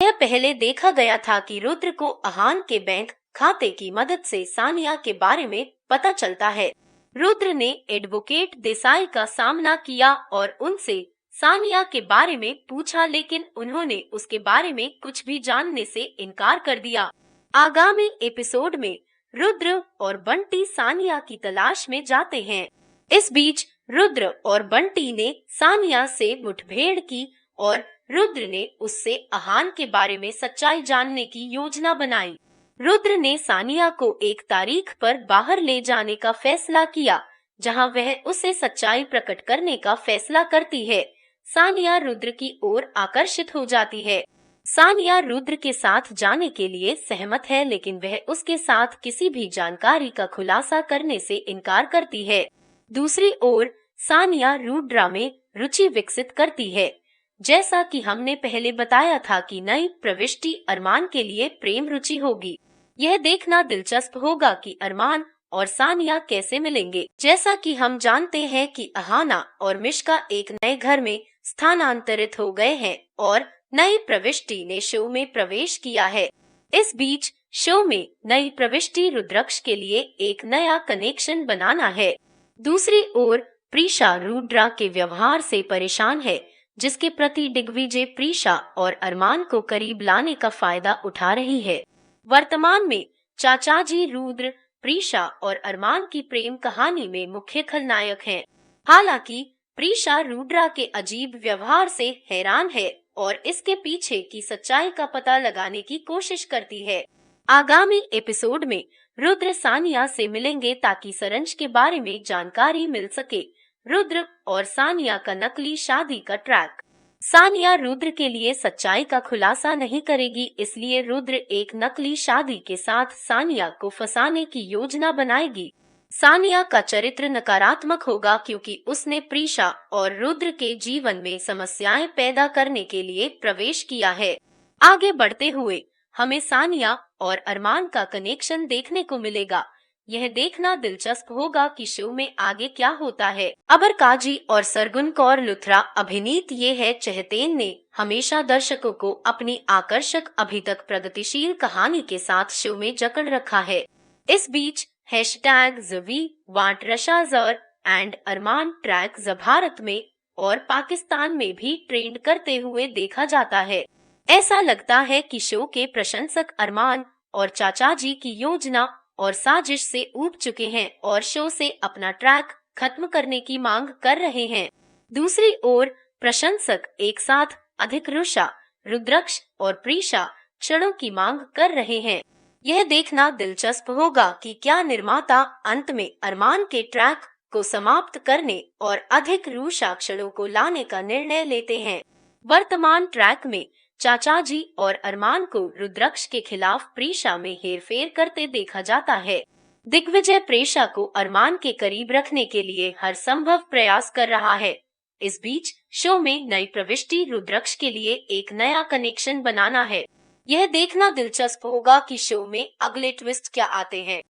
यह पहले देखा गया था कि रुद्र को अहान के बैंक खाते की मदद से सानिया के बारे में पता चलता है। रुद्र ने एडवोकेट देसाई का सामना किया और उनसे सानिया के बारे में पूछा, लेकिन उन्होंने उसके बारे में कुछ भी जानने से इनकार कर दिया। आगामी एपिसोड में रुद्र और बंटी सानिया की तलाश में जाते हैं। इस बीच रुद्र और बंटी ने सानिया से मुठभेड़ की और रुद्र ने उससे अहान के बारे में सच्चाई जानने की योजना बनाई। रुद्र ने सानिया को एक तारीख पर बाहर ले जाने का फैसला किया, जहां वह उसे सच्चाई प्रकट करने का फैसला करती है। सानिया रुद्र की ओर आकर्षित हो जाती है। सानिया रुद्र के साथ जाने के लिए सहमत है, लेकिन वह उसके साथ किसी भी जानकारी का खुलासा करने से इनकार करती है। दूसरी ओर सानिया रुद्रा में रुचि विकसित करती है। जैसा कि हमने पहले बताया था कि नई प्रविष्टि अरमान के लिए प्रेम रुचि होगी। यह देखना दिलचस्प होगा कि अरमान और सानिया कैसे मिलेंगे। जैसा कि हम जानते हैं कि अहाना और मिश्का एक नए घर में स्थानांतरित हो गए हैं और नई प्रविष्टि ने शो में प्रवेश किया है। इस बीच शो में नई प्रविष्टि रुद्रक्ष के लिए एक नया कनेक्शन बनाना है। दूसरी ओर प्रीशा रुद्रा के व्यवहार से परेशान है, जिसके प्रति दिग्विजय प्रीशा और अरमान को करीब लाने का फायदा उठा रही है। वर्तमान में चाचाजी रुद्र प्रीशा और अरमान की प्रेम कहानी में मुख्य खलनायक हैं। हालांकि प्रीशा रुद्रा के अजीब व्यवहार से हैरान है और इसके पीछे की सच्चाई का पता लगाने की कोशिश करती है। आगामी एपिसोड में रुद्र सानिया से मिलेंगे ताकि सरंज के बारे में जानकारी मिल सके। रुद्र और सानिया का नकली शादी का ट्रैक। सानिया रुद्र के लिए सच्चाई का खुलासा नहीं करेगी, इसलिए रुद्र एक नकली शादी के साथ सानिया को फंसाने की योजना बनाएगी। सानिया का चरित्र नकारात्मक होगा क्योंकि उसने प्रीशा और रुद्र के जीवन में समस्याएं पैदा करने के लिए प्रवेश किया है। आगे बढ़ते हुए हमें सानिया और अरमान का कनेक्शन देखने को मिलेगा। यह देखना दिलचस्प होगा कि शो में आगे क्या होता है। अबर काजी और सरगुन कौर लुथरा अभिनीत ये है चहतेन ने हमेशा दर्शकों को अपनी आकर्षक अभी तक प्रगतिशील कहानी के साथ शो में जकड़ रखा है। इस बीच #ज़वी वांट रशाजर एंड अरमान ट्रैक भारत में और पाकिस्तान में भी ट्रेंड करते हुए देखा जाता है। ऐसा लगता है कि शो के प्रशंसक अरमान और चाचाजी की योजना और साजिश से ऊब चुके हैं और शो से अपना ट्रैक खत्म करने की मांग कर रहे हैं। दूसरी ओर प्रशंसक एक साथ अधिक रुषा, रुद्रक्ष और प्रीशा क्षणों की मांग कर रहे हैं। यह देखना दिलचस्प होगा कि क्या निर्माता अंत में अरमान के ट्रैक को समाप्त करने और अधिक रुषा क्षणों को लाने का निर्णय लेते हैं। वर्तमान ट्रैक में चाचाजी और अरमान को रुद्रक्ष के खिलाफ प्रीशा में हेरफेर करते देखा जाता है। दिग्विजय प्रीशा को अरमान के करीब रखने के लिए हर संभव प्रयास कर रहा है। इस बीच शो में नई प्रविष्टि रुद्रक्ष के लिए एक नया कनेक्शन बनाना है। यह देखना दिलचस्प होगा कि शो में अगले ट्विस्ट क्या आते हैं।